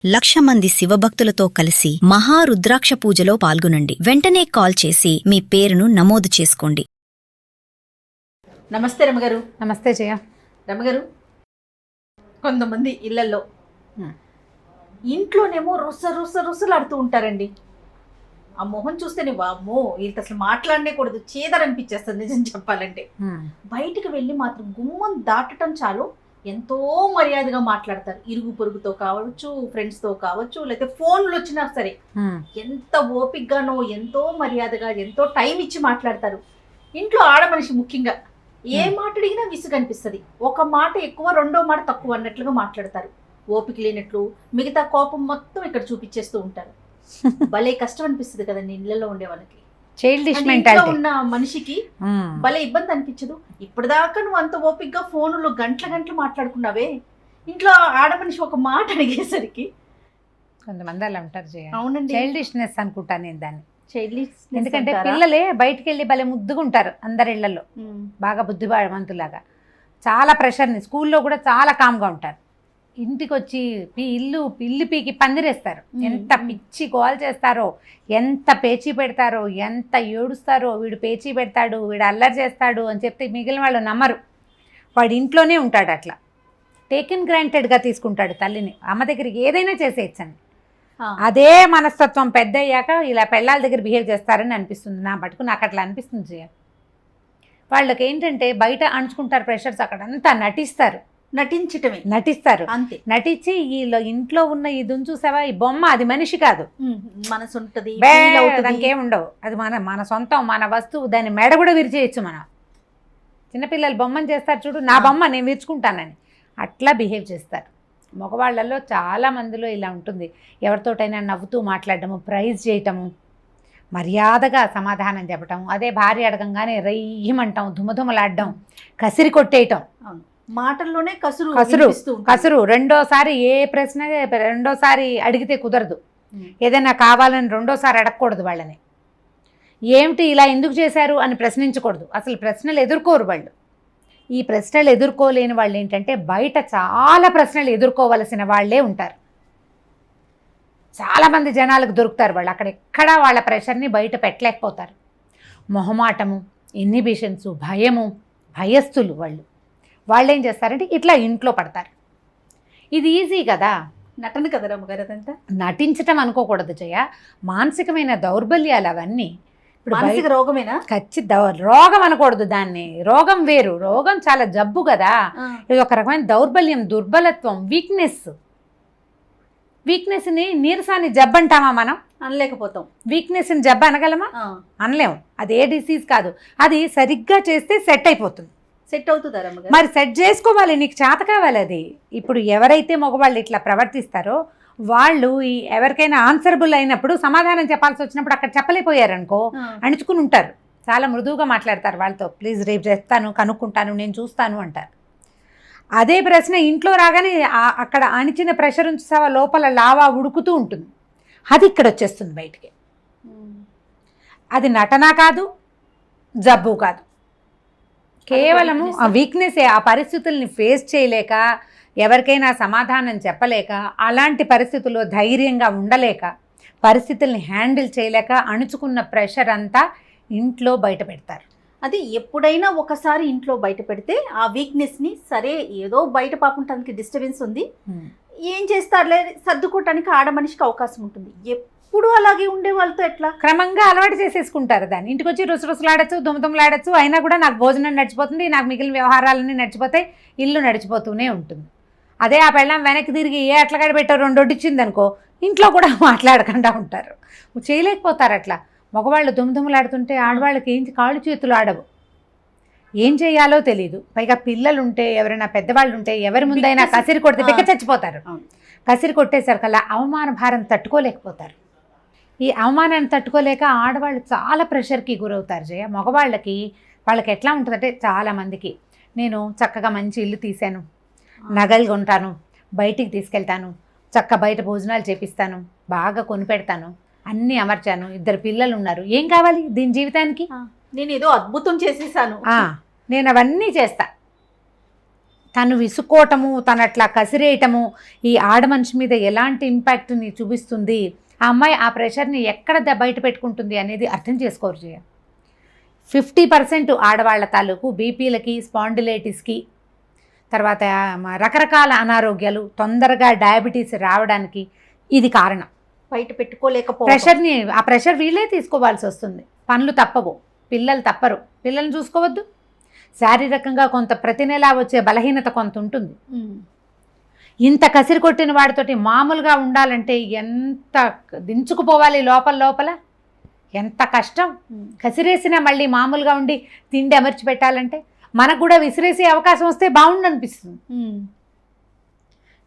1,00,000 మంది శివభక్తులతో కలిసి మహారుద్రాక్ష పూజలో పాల్గొనండి. వెంటనే కాల్ చేసి మీ పేరును నమోదు చేసుకోండి. నమస్తే రమగారు. నమస్తే జయ. రమగారు, కొంతమంది ఇళ్లలో ఇంట్లోనేమో రుసలాడుతూ ఉంటారండి. ఆ మొహం చూస్తేనే వామ్మో వీళ్ళతో అసలు మాట్లాడనే కూడదు, చేదరనిపించేస్తుంది నిజం చెప్పాలంటే. బయటికి వెళ్ళి మాత్రం గుమ్మం దాటటం చాలు ఎంతో మర్యాదగా మాట్లాడతారు. ఇరుగు పొరుగుతో కావచ్చు, ఫ్రెండ్స్తో కావచ్చు, లేకపోతే ఫోన్లు వచ్చినా సరే ఎంత ఓపికగానో ఎంతో మర్యాదగా ఎంతో టైం ఇచ్చి మాట్లాడతారు. ఇంట్లో ఆడమనిషి ముఖ్యంగా ఏ మాట అడిగినా విసుగు అనిపిస్తుంది. ఒక మాట ఎక్కువ, రెండో మాట తక్కువ అన్నట్లుగా మాట్లాడతారు. ఓపిక లేనట్లు మిగతా కోపం మొత్తం ఇక్కడ చూపించేస్తూ ఉంటారు. భలే కష్టం అనిపిస్తుంది కదండి ఇళ్లలో ఉండే వాళ్ళకి. ఉన్న మనిషికి భలే ఇబ్బంది అనిపించదు? ఇప్పటిదాకా నువ్వు అంత ఓపికగా ఫోన్లో గంటలు మాట్లాడుకున్నావే, ఇంట్లో ఆడమనిషి ఒక మాట అడిగేసరికి కొంతమంది అలా ఉంటారు. అవునండి, చైల్డిష్నెస్ అనుకుంటాను నేను దాన్ని. ఎందుకంటే పిల్లలే బయటికి వెళ్ళి భలే ముద్దుగా ఉంటారు అందరి ఇళ్లలో, బాగా బుద్ధిమంతులాగా. చాలా ప్రెషర్ని, స్కూల్లో కూడా చాలా కామ్గా ఉంటారు. ఇంటికి వచ్చి ఇల్లు పీకి పందిరేస్తారు. ఎంత పిచ్చి గోల్ చేస్తారో, ఎంత పేచీ పెడతారో, ఎంత ఏడుస్తారో. వీడు పేచీ పెడతాడు, వీడు అల్లరి చేస్తాడు అని చెప్తే మిగిలిన వాళ్ళు నమ్మరు. వాడు ఇంట్లోనే ఉంటాడు, అట్లా టేకెన్ గ్రాంటెడ్గా తీసుకుంటాడు తల్లిని. అమ్మ దగ్గరికి ఏదైనా చేసేయచ్చండి. అదే మనస్తత్వం పెద్ద అయ్యాక ఇలా పెళ్ళాల దగ్గర బిహేవ్ చేస్తారని అనిపిస్తుంది నా మటుకు. నాకు అట్లా అనిపిస్తుంది జయ. వాళ్ళకి ఏంటంటే బయట అణుచుకుంటారు ప్రెషర్స్, అక్కడంతా నటిస్తారు అంతే. నటించి ఇంట్లో ఉన్న ఇది చూసావా, ఈ బొమ్మ అది మనిషి కాదు, మనసు ఉంటుంది, దానికి ఏముండవు. అది మన సొంతం, మన వస్తువు. దాన్ని మెడ కూడా విరిచేయచ్చు మనం. చిన్నపిల్లలు బొమ్మను చేస్తారు చూడు, నా బొమ్మ నేను విరుచుకుంటానని అట్లా బిహేవ్ చేస్తారు. మగవాళ్ళల్లో చాలా మందిలో ఇలా ఉంటుంది. ఎవరితోటైనా నవ్వుతూ మాట్లాడటము, ప్రైజ్ చేయటము, మర్యాదగా సమాధానం చెప్పటం. అదే భార్య అడగంగానే రయ్యమంటాం, దుమదుమలాడడం, కసిరి కొట్టేయటం. మాటల్లోనే కసురు. రెండోసారి ఏ ప్రశ్న రెండోసారి అడిగితే కుదరదు. ఏదైనా కావాలని రెండోసారి అడగకూడదు వాళ్ళని. ఏమిటి ఇలా ఎందుకు చేశారు అని ప్రశ్నించకూడదు. అసలు ప్రశ్నలు ఎదుర్కోరు వాళ్ళు. ఈ ప్రశ్నలు ఎదుర్కోలేని వాళ్ళు ఏంటంటే బయట చాలా ప్రశ్నలు ఎదుర్కోవలసిన వాళ్ళే ఉంటారు. చాలామంది జనాలకు దొరుకుతారు వాళ్ళు. అక్కడెక్కడా వాళ్ళ ప్రెషర్ని బయట పెట్టలేకపోతారు. మొహమాటము, ఇన్హిబిషన్స్, భయము, భయస్థులు వాళ్ళు ఏం చేస్తారంటే ఇట్లా ఇంట్లో పడతారు. ఇది ఈజీ కదా, నటన కదా రమ్మగారు. అదంతా నటించటం అనుకోకూడదు జయ. మానసికమైన దౌర్బల్యాలు అవన్నీ. ఇప్పుడు మానసిక రోగమేనా? రోగం అనకూడదు దాన్ని. రోగం వేరు, రోగం చాలా జబ్బు కదా. ఇది ఒక రకమైన దౌర్బల్యం, దుర్బలత్వం, వీక్నెస్ని నీరసాన్ని జబ్బు అంటామా మనం? అనలేకపోతాం. వీక్నెస్ని జబ్బు అనగలమా? అనలేము. అది ఏ డిసీజ్ కాదు. అది సరిగ్గా చేస్తే సెట్ అయిపోతుంది. సెట్ అవుతుందా? మరి సెట్ చేసుకోవాలి, నీకు చేత కావాలి అది. ఇప్పుడు ఎవరైతే మగవాళ్ళు ఇట్లా ప్రవర్తిస్తారో వాళ్ళు ఎవరికైనా ఆన్సరబుల్ అయినప్పుడు, సమాధానం చెప్పాల్సి వచ్చినప్పుడు అక్కడ చెప్పలేకపోయారనుకో, అణుచుకుని ఉంటారు. చాలా మృదువుగా మాట్లాడతారు వాళ్ళతో. ప్లీజ్ రేపు చేస్తాను, కనుక్కుంటాను, నేను చూస్తాను అంటారు. అదే ప్రశ్న ఇంట్లో రాగానే అక్కడ అణిచిన ప్రెషర్ ఉంచావా లోపల లావా ఉడుకుతూ ఉంటుంది. అది ఇక్కడ వచ్చేస్తుంది బయటికి. అది నటన కాదు, జబ్బు కాదు, కేవలము ఆ వీక్నెస్. ఆ పరిస్థితుల్ని ఫేస్ చేయలేక, ఎవరికైనా సమాధానం చెప్పలేక, అలాంటి పరిస్థితుల్లో ధైర్యంగా ఉండలేక, పరిస్థితుల్ని హ్యాండిల్ చేయలేక అణుచుకున్న ప్రెషర్ అంతా ఇంట్లో బయట పెడతారు. అది ఎప్పుడైనా ఒకసారి ఇంట్లో బయట పెడితే ఆ వీక్నెస్ని, సరే ఏదో బయట పాపం తనకి డిస్టర్బెన్స్ ఉంది, ఏం చేస్తారులే సర్దుకోవటానికి ఆడమనిషికి అవకాశం ఉంటుంది. ఎప్పుడు అలాగే ఉండే వాళ్ళతో ఎట్లా? క్రమంగా అలవాటు చేసేసుకుంటారు దాన్ని. ఇంటికి వచ్చి రుసరుసలాడచ్చు, దుమదుమలాడచ్చు, అయినా కూడా నాకు భోజనం నడిచిపోతుంది, నాకు మిగిలిన వ్యవహారాలన్నీ నడిచిపోతాయి, ఇల్లు నడిచిపోతూనే ఉంటుంది. అదే ఆ పెళ్ళాం వెనక్కి తిరిగి ఏ అట్లగాడ పెట్టారు రెండు వడ్డిచ్చింది అనుకో, ఇంట్లో కూడా మాట్లాడకుండా ఉంటారు. చేయలేకపోతారు అట్లా. మగవాళ్ళు దుమదుమలాడుతుంటే ఆడవాళ్ళకి ఏంటి కాళ్ళు చేతులు ఆడవు, ఏం చేయాలో తెలియదు. పైగా పిల్లలు ఉంటే, ఎవరైనా పెద్దవాళ్ళు ఉంటే, ఎవరి ముందైనా కసిరి కొడితే పిక్క చచ్చిపోతారు. కసిరి కొట్టేసరికల్లా అవమాన భారం తట్టుకోలేకపోతారు. ఈ అవమానాన్ని తట్టుకోలేక ఆడవాళ్ళు చాలా ప్రెషర్కి గురవుతారు జయ. మగవాళ్ళకి వాళ్ళకి ఎట్లా ఉంటుందంటే, చాలామందికి నేను చక్కగా మంచి ఇల్లు తీశాను, నగలు కొంటాను, బయటికి తీసుకెళ్తాను, బయట భోజనాలు చేపిస్తాను, బాగా కొనిపెడతాను, అన్నీ అమర్చాను, 2 పిల్లలు ఉన్నారు, ఏం కావాలి దీని జీవితానికి? నేను ఏదో అద్భుతం చేసేసాను, నేను అవన్నీ చేస్తా. తను విసుకోవటము, తను అట్లా కసిరేయటము ఈ ఆడ మనిషి మీద ఎలాంటి ఇంపాక్ట్ని చూపిస్తుంది, ఆ అమ్మాయి ఆ ప్రెషర్ని ఎక్కడ బయట పెట్టుకుంటుంది అనేది అర్థం చేసుకోరు జయ. 50% ఆడవాళ్ల తాలూకు బీపీలకి, స్పాండిలైటిస్కి, తర్వాత రకరకాల అనారోగ్యాలు, తొందరగా డయాబెటీస్ రావడానికి ఇది కారణం. బయట పెట్టుకోలేకపోతే ప్రెషర్ని, ఆ ప్రెషర్ వీళ్ళే తీసుకోవాల్సి వస్తుంది. పనులు తప్పవు, పిల్లలు తప్పరు, పిల్లల్ని చూసుకోవద్దు. శారీరకంగా కొంత ప్రతి నెలా వచ్చే బలహీనత కొంత ఉంటుంది. ఇంత కసిరి కొట్టిన వాడితోటి మామూలుగా ఉండాలంటే ఎంత దించుకుపోవాలి లోపల, ఎంత కష్టం. కసిరేసినా మళ్ళీ మామూలుగా ఉండి తిండి అమర్చి పెట్టాలంటే మనకు కూడా విసిరేసే అవకాశం వస్తే బాగుండు అనిపిస్తుంది.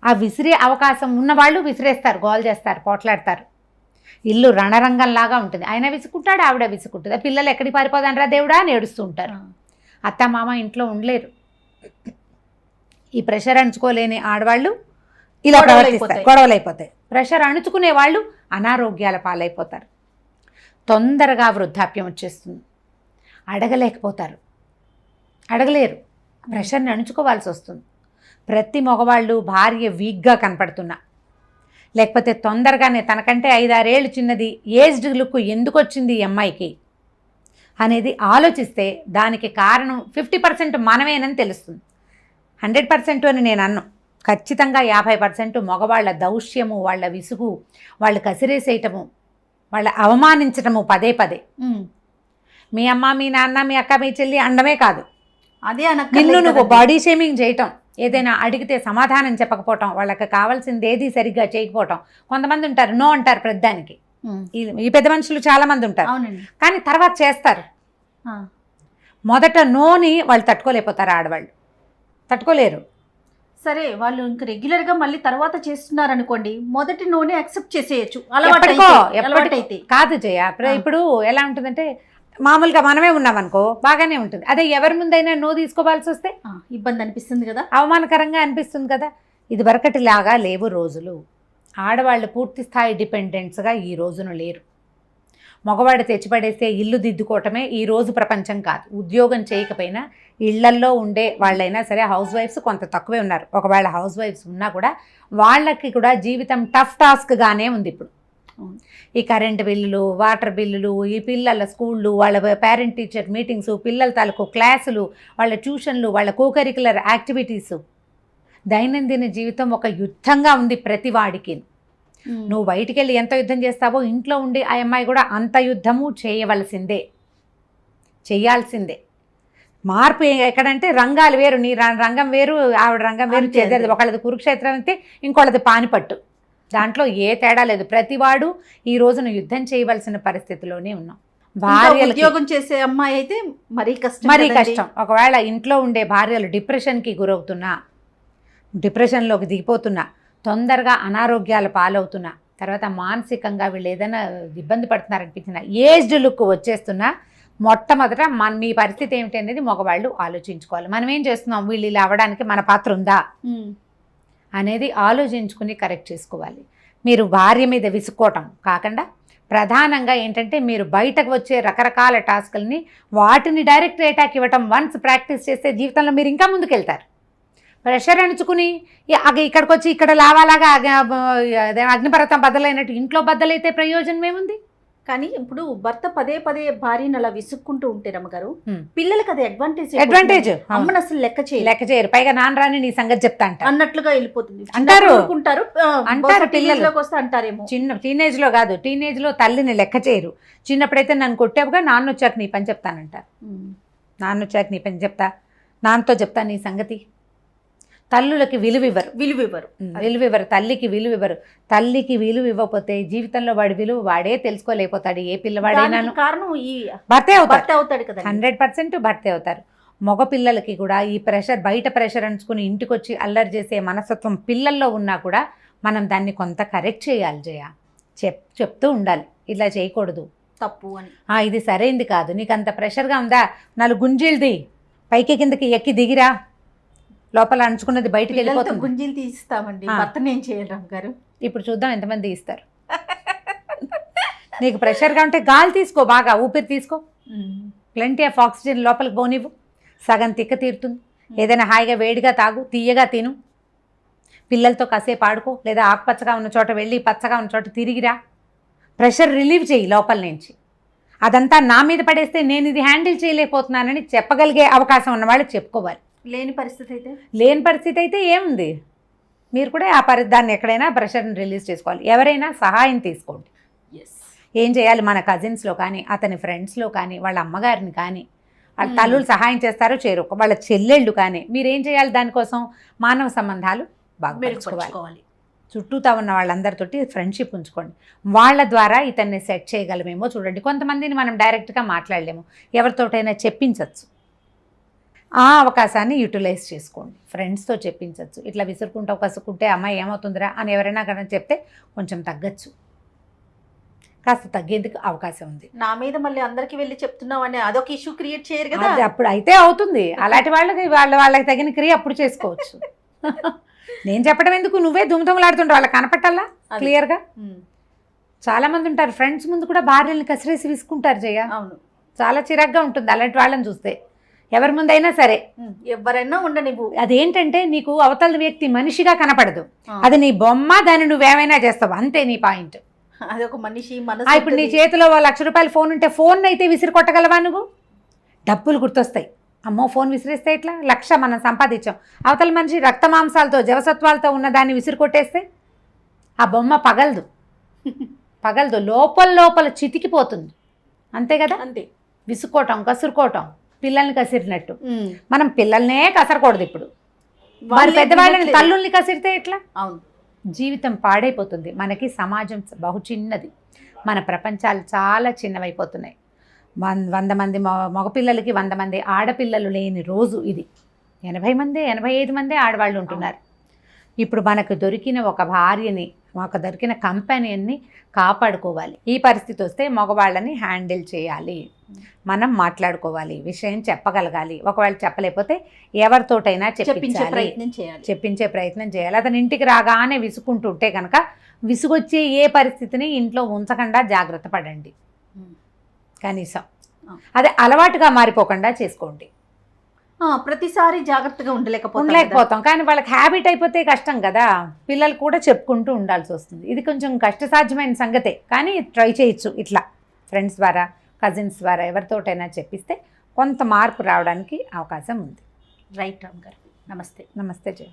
ఆ విసిరే అవకాశం ఉన్నవాళ్ళు విసిరేస్తారు, గోల్ చేస్తారు, పోట్లాడతారు. ఇల్లు రణరంగంలాగా ఉంటుంది. ఆయన విసుకుంటాడు, ఆవిడ విసుకుంటుంది. పిల్లలు ఎక్కడికి పారిపోదానరా దేవుడా అని ఏడుస్తూ ఉంటారు. అత్త మామ ఇంట్లో ఉండలేరు. ఈ ప్రెషర్ అణుచుకోలేని ఆడవాళ్ళు ఇలా ప్రవర్తిస్తారు, గొడవలు అయిపోతాయి. ప్రెషర్ అణుచుకునే వాళ్ళు అనారోగ్యాల పాలైపోతారు. తొందరగా వృద్ధాప్యం వచ్చేస్తుంది. అడగలేకపోతారు, అడగలేరు, ప్రెషర్ని అణుచుకోవాల్సి వస్తుంది. ప్రతి మగవాళ్ళు భార్య వీక్గా కనపడుతున్నా, లేకపోతే తొందరగానే తనకంటే 5-6 ఏళ్ళు చిన్నది ఏజ్డ్ లుక్ ఎందుకు వచ్చింది ఈ అమ్మాయికి అనేది ఆలోచిస్తే దానికి కారణం 50% మనమేనని తెలుస్తుంది. 100% అని నేను అన్నాను. ఖచ్చితంగా 50% మగవాళ్ళ దౌష్యము, వాళ్ళ విసుగు, వాళ్ళు కసిరేసేయటము, వాళ్ళ అవమానించటము పదే పదే. మీ అమ్మ, మీ నాన్న, మీ అక్క, మీ చెల్లి అండమే కాదు, అదే నిన్ను నువ్వు బాడీ షేమింగ్ చేయటం, ఏదైనా అడిగితే సమాధానం చెప్పకపోవటం, వాళ్ళకి కావాల్సింది ఏది సరిగ్గా చేయకపోవటం. కొంతమంది ఉంటారు నో అంటారు ప్రతిదానికి. ఈ పెద్ద మనుషులు చాలా మంది ఉంటారు, కానీ తర్వాత చేస్తారు. మొదట నోని వాళ్ళు తట్టుకోలేకపోతారు, ఆడవాళ్ళు తట్టుకోలేరు. సరే, వాళ్ళు ఇంకా రెగ్యులర్గా మళ్ళీ తర్వాత చేస్తున్నారు అనుకోండి, మొదటి నూనె యాక్సెప్ట్ చేసేయచ్చు. ఎప్పటికైతే కాదు జయ. ఇప్పుడు ఎలా ఉంటుందంటే మామూలుగా మనమే ఉన్నామనుకో బాగానే ఉంటుంది. అదే ఎవరి ముందైనా నో తీసుకోవాల్సి వస్తే ఇబ్బంది అనిపిస్తుంది కదా, అవమానకరంగా అనిపిస్తుంది కదా. ఇది వరకటిలాగా లేవు రోజులు. ఆడవాళ్ళు పూర్తి స్థాయి డిపెండెంట్స్గా ఈ రోజున లేరు. మగవాడు తెచ్చిపడేస్తే ఇల్లు దిద్దుకోవటమే ఈ రోజు ప్రపంచం కాదు. ఉద్యోగం చేయకపోయినా ఇళ్లల్లో ఉండే వాళ్ళైనా సరే, హౌస్ వైఫ్స్ కొంత తక్కువే ఉన్నారు. ఒకవేళ హౌస్ వైఫ్స్ ఉన్నా కూడా వాళ్ళకి కూడా జీవితం టఫ్ టాస్క్గానే ఉంది ఇప్పుడు. ఈ కరెంటు బిల్లులు, వాటర్ బిల్లులు, ఈ పిల్లల స్కూళ్ళు, వాళ్ళ పేరెంట్ టీచర్ మీటింగ్స్, పిల్లల తాలూకు క్లాసులు, వాళ్ళ ట్యూషన్లు, వాళ్ళ కోకరికులర్ యాక్టివిటీసు, దైనందిన జీవితం ఒక యుద్ధంగా ఉంది ప్రతి వాడికి. నువ్వు బయటికి వెళ్ళి ఎంత యుద్ధం చేస్తావో ఇంట్లో ఉండి ఆ అమ్మాయి కూడా అంత యుద్ధము చేయవలసిందే, చెయ్యాల్సిందే. మార్పు ఎక్కడంటే రంగాలు వేరు, నీ రంగం వేరు, ఆవిడ రంగం వేరు చేసేది. ఒకళ్ళది కురుక్షేత్రం అయితే ఇంకోళ్ళది పానిపట్టు. దాంట్లో ఏ తేడా లేదు. ప్రతివాడు ఈ రోజున యుద్ధం చేయవలసిన పరిస్థితిలోనే ఉన్నాం. భార్య ఉద్యోగం చేసే అమ్మాయి అయితే మరీ కష్టం. ఒకవేళ ఇంట్లో ఉండే భార్యలు డిప్రెషన్కి గురవుతున్నా, డిప్రెషన్లోకి దిగిపోతున్నా, తొందరగా అనారోగ్యాల పాలవుతున్నా, తర్వాత మానసికంగా వీళ్ళు ఏదైనా ఇబ్బంది పడుతున్నారనిపించిన, ఏజ్డ్ లుక్ వచ్చేస్తున్నా, మొట్టమొదట మీ పరిస్థితి ఏమిటి అనేది మగవాళ్ళు ఆలోచించుకోవాలి. మనం ఏం చేస్తున్నాం, వీళ్ళు ఇలా అవ్వడానికి మన పాత్ర ఉందా అనేది ఆలోచించుకుని కరెక్ట్ చేసుకోవాలి. మీరు భార్య మీద విసుక్కోవటం కాకుండా ప్రధానంగా ఏంటంటే మీరు బయటకు వచ్చే రకరకాల టాస్కుల్ని వాటిని డైరెక్ట్ అటాక్ ఇవ్వటం వన్స్ ప్రాక్టీస్ చేస్తే జీవితంలో మీరు ఇంకా ముందుకెళ్తారు. ప్రెషర్ అణుచుకుని ఇక్కడికి వచ్చి ఇక్కడ లావాలాగా అగ్నిపర్వతం బద్దలైనట్టు ఇంట్లో బద్దలైతే ప్రయోజనం ఏముంది? కానీ ఇప్పుడు భర్త పదే పదే భార్యను అలా విసుక్కుంటూ ఉంటే రమ్మగారు, పిల్లలకి అది అడ్వాంటేజ్. అమ్మను అసలు లెక్క చేయరు. పైగా నాన్న రాని నీ సంగతి చెప్తా అన్నట్లుగా వెళ్ళిపోతుంది అంటారు. పిల్లల్లోకి వస్తే అంటారేమో. చిన్న టీనేజ్ లో కాదు, టీనేజ్ లో తల్లిని లెక్క చేయరు. చిన్నప్పుడైతే నన్ను కొట్టావుగా, నాన్న వచ్చాక నీ పని చెప్తానంటారు. నాన్న వచ్చాక నీ పని చెప్తా, నాన్నతో చెప్తా నీ సంగతి. తల్లులకి విలువివ్వరు, తల్లికి విలువివ్వరు. తల్లికి విలువ ఇవ్వకపోతే జీవితంలో వాడి విలువ వాడే తెలుసుకోలేకపోతాడు. ఏ పిల్లవాడైనా కారణం ఈ భర్తే అవుతాడు కదా, 100% భర్తే అవుతారు. మగ పిల్లలకి కూడా ఈ ప్రెషర్, బయట ప్రెషర్ అంచుకుని ఇంటికి వచ్చి అల్లరి చేసే మనస్తత్వం పిల్లల్లో ఉన్నా కూడా మనం దాన్ని కొంత కరెక్ట్ చేయాలి జయ. చెప్తూ ఉండాలి, ఇలా చేయకూడదు, తప్పు అని. ఇది సరైంది కాదు, నీకు అంత ప్రెషర్గా ఉందా, 4 గుంజీలది పైకి కిందకి ఎక్కి దిగిరా, లోపల అంచుకున్నది బయటకు వెళ్ళిపోతుంది. గుంజీలు తీస్తామండి, భర్తను ఏం చేయడం గారు. ఇప్పుడు చూద్దాం ఎంతమంది ఇస్తారు. నీకు ప్రెషర్గా ఉంటే గాలి తీసుకో, బాగా ఊపిరి తీసుకో, ప్లెంటీ ఆఫ్ ఆక్సిజన్ లోపలికి పోనివ్వు, సగం తిక్క తీరుతుంది. ఏదైనా హాయిగా వేడిగా తాగు, తీయగా తిను, పిల్లలతో కాసేపు ఆడుకో, లేదా ఆకుపచ్చగా ఉన్న చోట వెళ్ళి పచ్చగా ఉన్న చోట తిరిగిరా. ప్రెషర్ రిలీవ్ చేయి లోపల నుంచి. అదంతా నా మీద పడేస్తే నేను ఇది హ్యాండిల్ చేయలేకపోతున్నానని చెప్పగలిగే అవకాశం ఉన్న వాళ్ళు చెప్పుకోవాలి. లేని పరిస్థితి అయితే ఏముంది, మీరు కూడా దాన్ని ఎక్కడైనా ప్రెషర్ని రిలీజ్ చేసుకోవాలి. ఎవరైనా సహాయం తీసుకోండి. ఏం చేయాలి, మన కజిన్స్లో కానీ, అతని ఫ్రెండ్స్లో కానీ, వాళ్ళ అమ్మగారిని కానీ, వాళ్ళ తల్లులు సహాయం చేస్తారో చేయరు, వాళ్ళ చెల్లెళ్ళు కానీ, మీరేం చేయాలి, దానికోసం మానవ సంబంధాలు బాగా పెంచుకోవాలి. చుట్టూతా ఉన్న వాళ్ళందరితోటి ఫ్రెండ్షిప్ ఉంచుకోండి. వాళ్ళ ద్వారా ఇతన్ని సెట్ చేయగలమేమో చూడండి. కొంతమందిని మనం డైరెక్ట్గా మాట్లాడలేము, ఎవరితోటైనా చెప్పించవచ్చు. ఆ అవకాశాన్ని యూటిలైజ్ చేసుకోండి. ఫ్రెండ్స్తో చెప్పించవచ్చు. ఇట్లా విసురుకుంటూ కసుకుంటే అమ్మాయి ఏమవుతుందిరా అని ఎవరైనా కనుక చెప్తే కొంచెం తగ్గచ్చు, కాస్త తగ్గేందుకు అవకాశం ఉంది. నా మీద మళ్ళీ అందరికి వెళ్ళి చెప్తున్నావు అని అదొక ఇష్యూ క్రియేట్ చేయరు కదా. అప్పుడు అయితే అవుతుంది. అలాంటి వాళ్ళకి తగిన క్రియ అప్పుడు చేసుకోవచ్చు. నేను చెప్పడం ఎందుకు, నువ్వే దుమ్దుమలాడుతుంటావు, వాళ్ళకి కనపట్టాలా క్లియర్గా. చాలా మంది ఉంటారు ఫ్రెండ్స్ ముందు కూడా భార్యల్ని కసిరేసి విసుకుంటారు జయ. అవును, చాలా చిరాగ్గా ఉంటుంది అలాంటి వాళ్ళని చూస్తే. ఎవరి ముందైనా సరే, ఎవరైనా ఉండనివ్వు. అదేంటంటే నీకు అవతల వ్యక్తి మనిషిగా కనపడదు, అది నీ బొమ్మ, దాన్ని నువ్వేమైనా చేస్తావు, అంతే నీ పాయింట్. అది ఒక మనిషి. ఇప్పుడు నీ చేతిలో ₹1,00,000 ఫోన్ ఉంటే ఫోన్ అయితే విసిరి కొట్టగలవా నువ్వు? డబ్బులు గుర్తొస్తాయి. అమ్మో ఫోన్ విసిరేస్తే ఇట్లా 1,00,000 మనం సంపాదించాం. అవతల మనిషి రక్త మాంసాలతో జవసత్వాలతో ఉన్న దాన్ని విసిరి కొట్టేస్తే ఆ బొమ్మ పగలదు, లోపల చితికిపోతుంది. అంతే కదా. అంతే. విసుకోవటం, కసురుకోవటం, పిల్లల్ని కసిరినట్టు. మనం పిల్లల్నే కసరకూడదు. ఇప్పుడు వారి పెద్దవాళ్ళని, తల్లుల్ని కసిరితే ఎట్లా? అవును, జీవితం పాడైపోతుంది. మనకి సమాజం బహు చిన్నది, మన ప్రపంచాలు చాలా చిన్నవైపోతున్నాయి. 100 మంది మగపిల్లలకి 100 మంది ఆడపిల్లలు లేని రోజు ఇది. 80 మంది 85 మంది ఆడవాళ్ళు ఉంటున్నారు. ఇప్పుడు మనకు దొరికిన ఒక భార్యని, మాకు దొరికిన కంపెనీని కాపాడుకోవాలి. ఈ పరిస్థితి వస్తే మగవాళ్ళని హ్యాండిల్ చేయాలి, మనం మాట్లాడుకోవాలి, విషయం చెప్పగలగాలి. ఒకవేళ చెప్పలేకపోతే ఎవరితోటైనా చెప్పించే ప్రయత్నం చేయాలి. అతని ఇంటికి రాగానే విసుకుంటుంటే కనుక విసుగొచ్చే ఏ పరిస్థితిని ఇంట్లో ఉంచకుండా జాగ్రత్త పడండి. కనీసం అదే అలవాటుగా మారిపోకుండా చేసుకోండి. ప్రతిసారి జాగ్రత్తగా ఉండలేకపోతాం, కానీ వాళ్ళకి హ్యాబిట్ అయిపోతే కష్టం కదా. పిల్లలు కూడా చెప్పుకుంటూ ఉండాల్సి వస్తుంది. ఇది కొంచెం కష్టసాధ్యమైన సంగతే, కానీ ట్రై చేయొచ్చు. ఇట్లా ఫ్రెండ్స్ ద్వారా, కజిన్స్ ద్వారా ఎవరితోటైనా చెప్పిస్తే కొంత మార్పు రావడానికి అవకాశం ఉంది. రైట్ రామ్ గారు, నమస్తే. నమస్తే జయ.